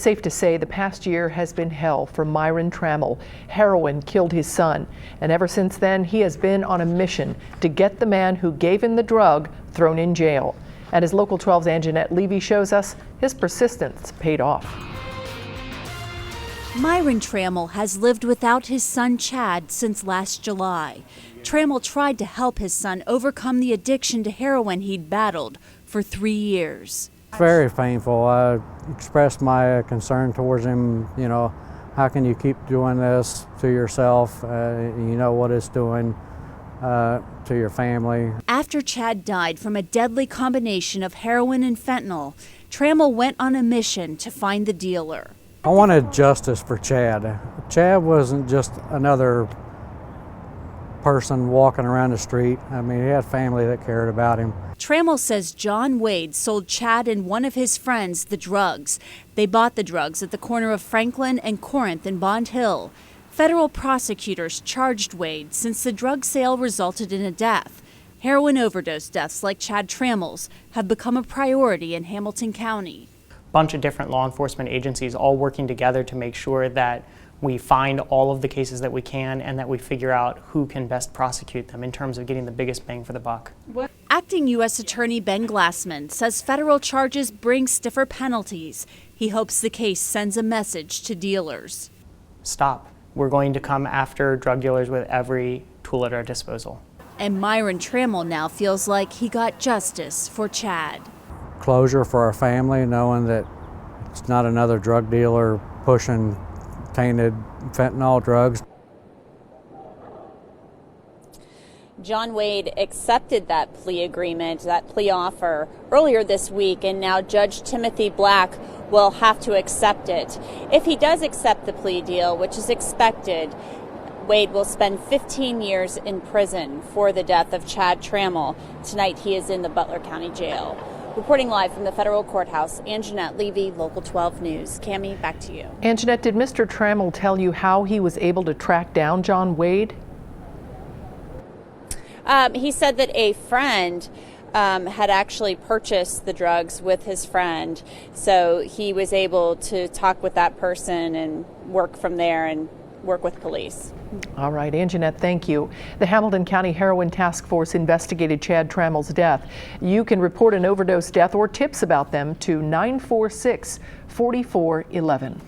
Safe to say the past year has been hell for Myron Trammell. Heroin killed his son, and ever since then he has been on a mission to get the man who gave him the drug thrown in jail. And as Local 12's Angenette Levy shows us, his persistence paid off. Myron Trammell has lived without his son Chad since last July. Trammell tried to help his son overcome the addiction to heroin he'd battled for 3 years. Very painful. I expressed my concern towards him. You know, how can you keep doing this to yourself? You know what it's doing to your family. After Chad died from a deadly combination of heroin and fentanyl, Trammell went on a mission to find the dealer. I wanted justice for Chad. Chad wasn't just another person walking around the street. I mean, he had family that cared about him. Trammell says John Wade sold Chad and one of his friends the drugs. They bought the drugs at the corner of Franklin and Corinth in Bond Hill. Federal prosecutors charged Wade since the drug sale resulted in a death. Heroin overdose deaths like Chad Trammell's have become a priority in Hamilton County. A bunch of different law enforcement agencies all working together to make sure that we find all of the cases that we can and that we figure out who can best prosecute them in terms of getting the biggest bang for the buck. Acting U.S. Attorney Ben Glassman says federal charges bring stiffer penalties. He hopes the case sends a message to dealers. Stop. We're going to come after drug dealers with every tool at our disposal. And Myron Trammell now feels like he got justice for Chad. Closure for our family, knowing that it's not another drug dealer pushing tainted fentanyl drugs. John Wade accepted that plea agreement, that plea offer, earlier this week, and now Judge Timothy Black will have to accept it. If he does accept the plea deal, which is expected, Wade will spend 15 years in prison for the death of Chad Trammell. Tonight he is in the Butler County Jail. Reporting live from the federal courthouse, Angenette Levy, Local 12 News. Cammie, back to you. Angenette, did Mr. Trammell tell you how he was able to track down John Wade? He said that a friend had actually purchased the drugs with his friend, so he was able to talk with that person and work from there and work with police. All right, Angenette, thank you. The Hamilton County Heroin Task Force investigated Chad Trammell's death. You can report an overdose death or tips about them to 946-4411.